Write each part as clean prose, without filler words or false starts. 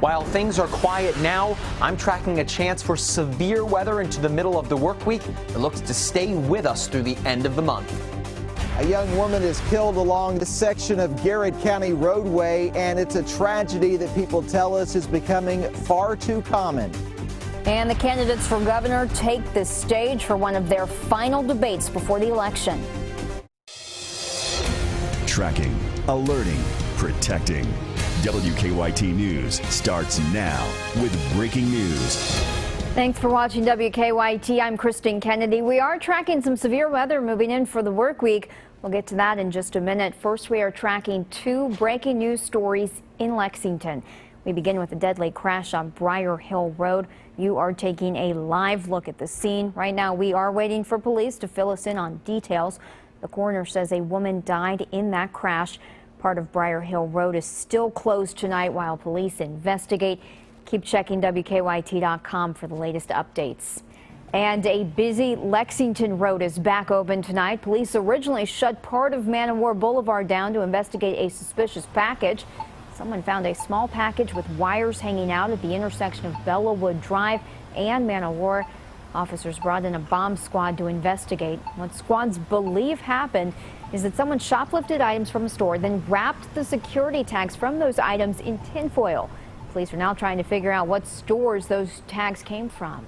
While things are quiet now, I'm tracking a chance for severe weather into the middle of the work week. It looks to stay with us through the end of the month. A young woman is killed along this section of Garrett County roadway, and it's a tragedy that people tell us is becoming far too common. And the candidates for governor take the stage for one of their final debates before the election. Tracking, alerting, protecting. WKYT News starts now with breaking news. Thanks for watching WKYT. I'm Kristen Kennedy. We are tracking some severe weather moving in for the work week. We'll get to that in just a minute. First, we are tracking two breaking news stories in Lexington. We begin with a deadly crash on Briar Hill Road. You are taking a live look at the scene. Right now, we are waiting for police to fill us in on details. The coroner says a woman died in that crash. Part of Briar Hill Road is still closed tonight while police investigate. Keep checking WKYT.com for the latest updates. And a busy Lexington road is back open tonight. Police originally shut part of Man o' War Boulevard down to investigate a suspicious package. Someone found a small package with wires hanging out at the intersection of Bellawood Drive and Man o' War. Officers brought in a bomb squad to investigate. What squads believe happened is that someone shoplifted items from a store, then wrapped the security tags from those items in tinfoil. Police are now trying to figure out what stores those tags came from.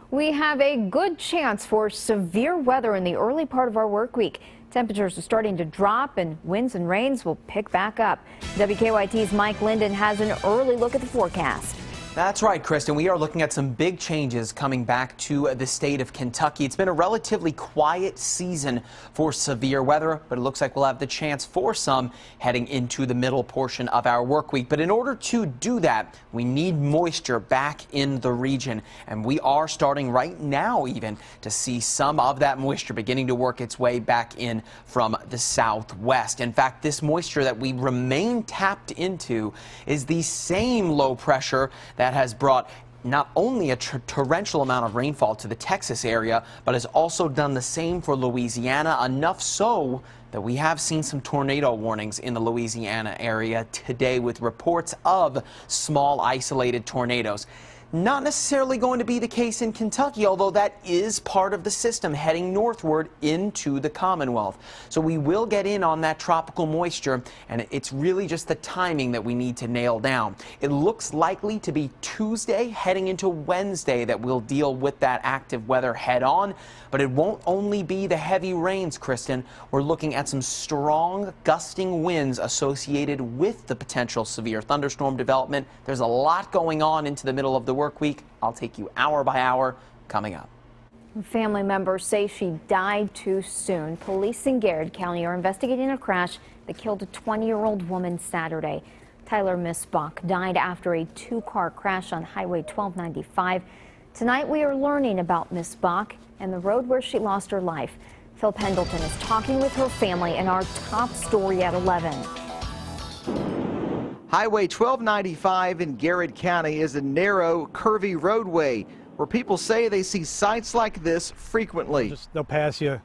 We have a good chance for severe weather in the early part of our work week. Temperatures are starting to drop and winds and rains will pick back up. WKYT's Mike Linden has an early look at the forecast. That's right, Kristen. We are looking at some big changes coming back to the state of Kentucky. It's been a relatively quiet season for severe weather, but it looks like we'll have the chance for some heading into the middle portion of our work week. But in order to do that, we need moisture back in the region. And we are starting right now even to see some of that moisture beginning to work its way back in from the southwest. In fact, this moisture that we remain tapped into is the same low pressure that has brought not only a torrential amount of rainfall to the Texas area, but has also done the same for Louisiana, enough so that we have seen some tornado warnings in the Louisiana area today with reports of small isolated tornadoes. Not necessarily going to be the case in Kentucky, although that is part of the system heading northward into the Commonwealth. So we will get in on that tropical moisture, and it's really just the timing that we need to nail down. It looks likely to be Tuesday heading into Wednesday that we'll deal with that active weather head on, but it won't only be the heavy rains, Kristen. We're looking at some strong gusting winds associated with the potential severe thunderstorm development. There's a lot going on into the middle of the work week. I'll take you hour by hour coming up. Family members say she died too soon. Police in Garrett County are investigating a crash that killed a 20-year-old woman Saturday. Tyler Missbach died after a two-car crash on Highway 1295. Tonight we are learning about Missbach and the road where she lost her life. Phil Pendleton is talking with her family in our top story at 11. Highway 1295 in Garrett County is a narrow, curvy roadway where people say they see sights like this frequently. They'll pass you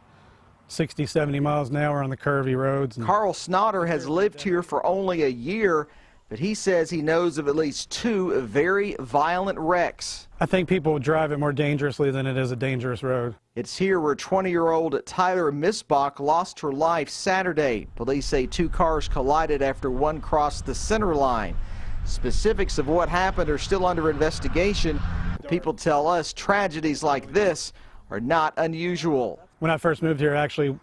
60, 70 miles an hour on the curvy roads. Carl Snotter has lived here for only a year, but he says he knows of at least two very violent wrecks. I think people drive it more dangerously than it is a dangerous road. It's here where 20-year-old Tyler Missbach lost her life Saturday. Police say two cars collided after one crossed the center line. Specifics of what happened are still under investigation. People tell us tragedies like this are not unusual. When I first moved here, actually,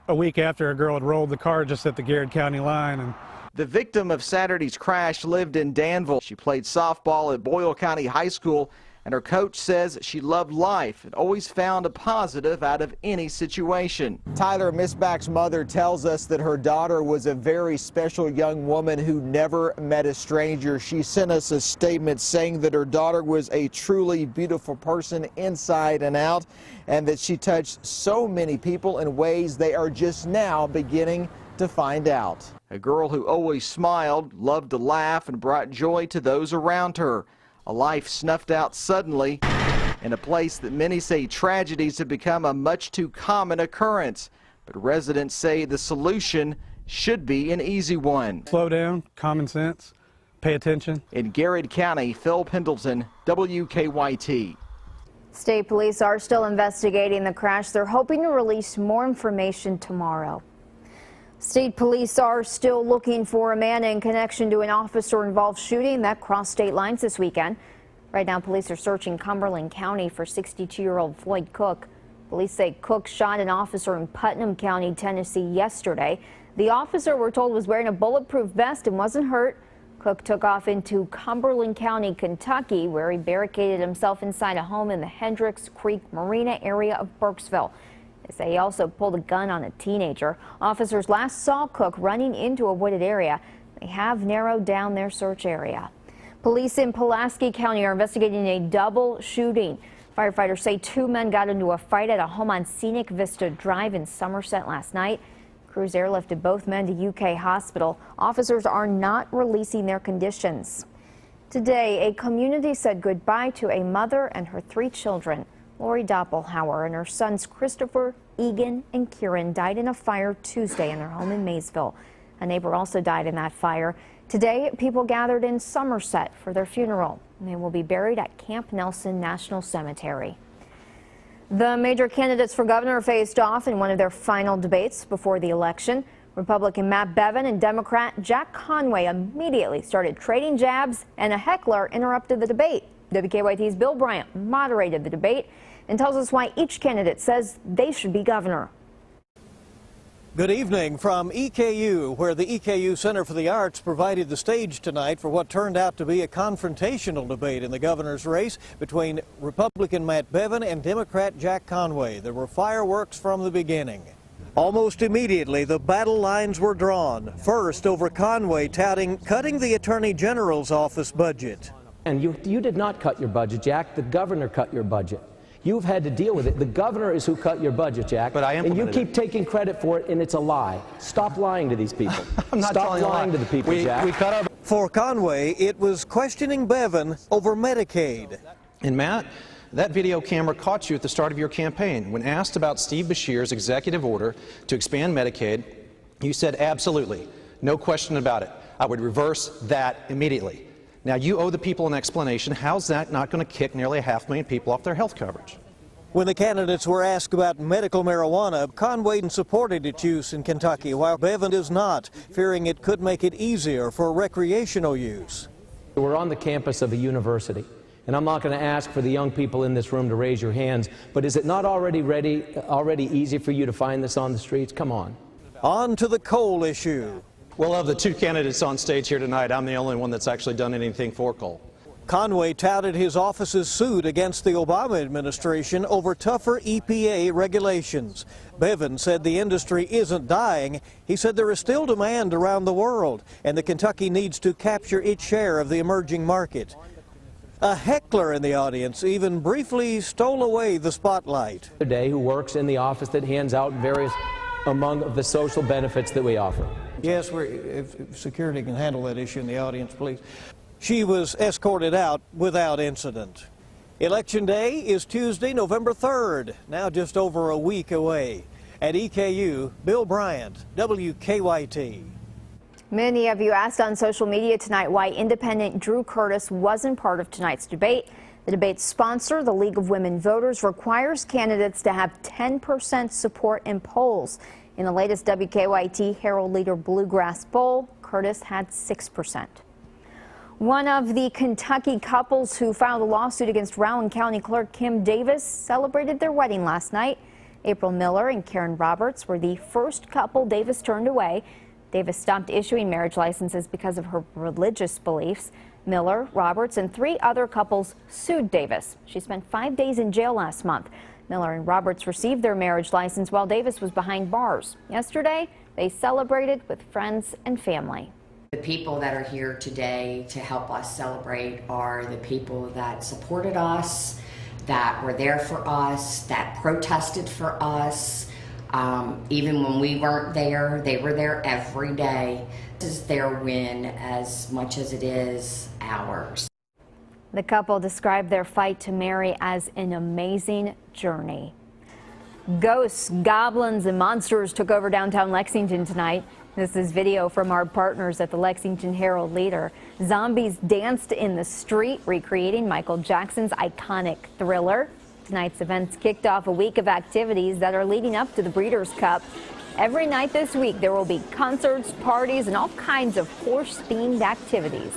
a week after, a girl had rolled the car just at the Garrett County line. And the victim of Saturday's crash lived in Danville. She played softball at Boyle County High School, and her coach says she loved life and always found a positive out of any situation. Tyler Missbach's mother tells us that her daughter was a very special young woman who never met a stranger. She sent us a statement saying that her daughter was a truly beautiful person inside and out, and that she touched so many people in ways they are just now beginning to find out. A girl who always smiled, loved to laugh, and brought joy to those around her. A life snuffed out suddenly in a place that many say tragedies have become a much too common occurrence. But residents say the solution should be an easy one. Slow down, common sense. pay attention. In Garrett County, Phil Pendleton, WKYT. State police are still investigating the crash. They're hoping to release more information tomorrow. State police are still looking for a man in connection to an officer-involved shooting that crossed state lines this weekend. Right now, police are searching Cumberland County for 62-year-old Floyd Cook. Police say Cook shot an officer in Putnam County, Tennessee yesterday. The officer, we're told, was wearing a bulletproof vest and wasn't hurt. Cook took off into Cumberland County, Kentucky, where he barricaded himself inside a home in the Hendricks Creek Marina area of Burkesville. They say he also pulled a gun on a teenager. Officers last saw Cook running into a wooded area. They have narrowed down their search area. Police in Pulaski County are investigating a double shooting. Firefighters say two men got into a fight at a home on Scenic Vista Drive in Somerset last night. Crews airlifted both men to UK Hospital. Officers are not releasing their conditions. Today, a community said goodbye to a mother and her 3 children. Lori Doppelhauer and her sons Christopher, Egan, and Kieran died in a fire Tuesday in their home in Maysville. A neighbor also died in that fire. Today, people gathered in Somerset for their funeral. They will be buried at Camp Nelson National Cemetery. The major candidates for governor faced off in one of their final debates before the election. Republican Matt Bevin and Democrat Jack Conway immediately started trading jabs, and a heckler interrupted the debate. WKYT's Bill Bryant moderated the debate and tells us why each candidate says they should be governor. Good evening from EKU, where the EKU Center for the Arts provided the stage tonight for what turned out to be a confrontational debate in the governor's race between Republican Matt Bevin and Democrat Jack Conway. There were fireworks from the beginning. Almost immediately, the battle lines were drawn. First, over Conway touting cutting the Attorney General's office budget. And you did not cut your budget, Jack. The governor cut your budget. You've had to deal with it. The governor is who cut your budget, Jack. But I implemented and you keep taking credit for it, and it's a lie. Stop lying to these people. I'm not Stop lying to the people, Jack. We cut our... For Conway, it was questioning Bevin over Medicaid. And Matt, that video camera caught you at the start of your campaign. When asked about Steve Beshear's executive order to expand Medicaid, you said absolutely, no question about it. I would reverse that immediately. Now, you owe the people an explanation. How's that not going to kick nearly 500,000 people off their health coverage? When the candidates were asked about medical marijuana, Conway supported its use in Kentucky, while Bevin does not, fearing it could make it easier for recreational use. We're on the campus of a university, and I'm not going to ask for the young people in this room to raise your hands, but is it not already easy for you to find this on the streets? Come on. On to the coal issue. Well, of the 2 candidates on stage here tonight, I'm the only one that's actually done anything for coal. Conway touted his office's suit against the Obama administration over tougher EPA regulations. Bevin said the industry isn't dying. He said there is still demand around the world, and that Kentucky needs to capture its share of the emerging market. A heckler in the audience even briefly stole away the spotlight. Today, who works in the office that hands out various among the social benefits that we offer. Yes, if security can handle that issue in the audience, please. She was escorted out without incident. Election Day is Tuesday, November 3rd, now just over a week away. At EKU, Bill Bryant, WKYT. Many of you asked on social media tonight why independent Drew Curtis wasn't part of tonight's debate. The debate's sponsor, the League of Women Voters, requires candidates to have 10% support in polls. In the latest WKYT Herald Leader Bluegrass Bowl, Curtis had 6%. One of the Kentucky couples who filed a lawsuit against Rowan County Clerk Kim Davis celebrated their wedding last night. April Miller and Karen Roberts were the first couple Davis turned away. Davis stopped issuing marriage licenses because of her religious beliefs. Miller, Roberts, and 3 other couples sued Davis. She spent 5 days in jail last month. Miller and Roberts received their marriage license while Davis was behind bars. Yesterday, they celebrated with friends and family. The people that are here today to help us celebrate are the people that supported us, that were there for us, that protested for us. Even when we weren't there, they were there every day. This is their win as much as it is ours. The couple described their fight to marry as an amazing journey. Ghosts, goblins, and monsters took over downtown Lexington tonight. This is video from our partners at the Lexington Herald-Leader. Zombies danced in the street, recreating Michael Jackson's iconic Thriller. Tonight's events kicked off a week of activities that are leading up to the Breeders' Cup. Every night this week, there will be concerts, parties, and all kinds of horse-themed activities.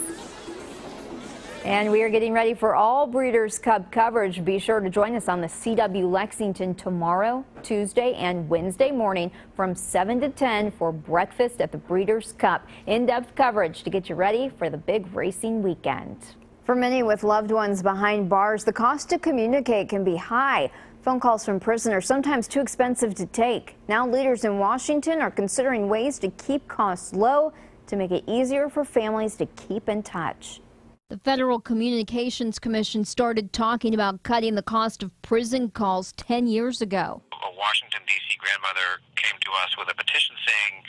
And we are getting ready for all Breeders' Cup coverage. Be sure to join us on the CW Lexington tomorrow, Tuesday, and Wednesday morning from 7 to 10 for breakfast at the Breeders' Cup. In-depth coverage to get you ready for the big racing weekend. For many with loved ones behind bars, the cost to communicate can be high. Phone calls from prison are sometimes too expensive to take. Now leaders in Washington are considering ways to keep costs low to make it easier for families to keep in touch. The Federal Communications Commission started talking about cutting the cost of prison calls 10 years ago. A Washington, D.C. grandmother came to us with a petition saying,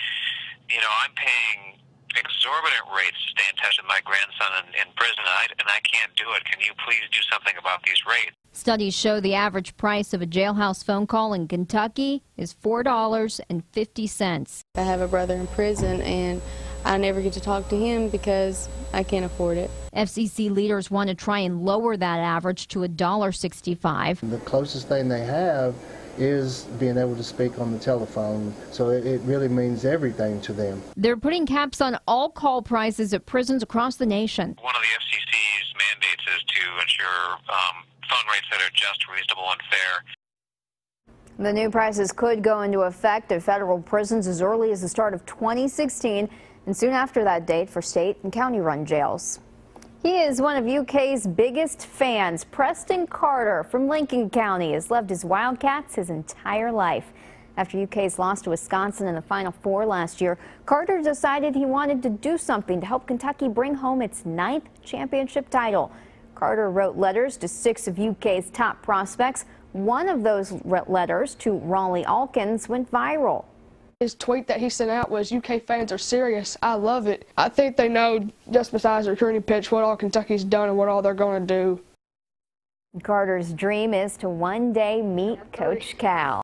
I'm paying exorbitant rates to stay in touch with my grandson in prison, and I can't do it. Can you please do something about these rates? Studies show the average price of a jailhouse phone call in Kentucky is $4.50. I have a brother in prison, and I never get to talk to him because I can't afford it. FCC leaders want to try and lower that average to $1.65. The closest thing they have is being able to speak on the telephone, so it really means everything to them. They're putting caps on all call prices at prisons across the nation. One of the FCC's mandates is to ensure phone rates that are just, reasonable, and fair. The new prices could go into effect at federal prisons as early as the start of 2016 and soon after that date for state and county-run jails. He is one of UK's biggest fans. Preston Carter from Lincoln County has loved his Wildcats his entire life. After UK's loss to Wisconsin in the Final Four last year, Carter decided he wanted to do something to help Kentucky bring home its 9th championship title. Carter wrote letters to 6 of UK's top prospects. One of those letters, to Raleigh Alkins, went viral. His tweet that he sent out was, "UK fans are serious. I love it." I think they know, just besides the recruiting pitch, what all Kentucky's done and what all they're going to do. Carter's dream is to one day meet Coach Cal.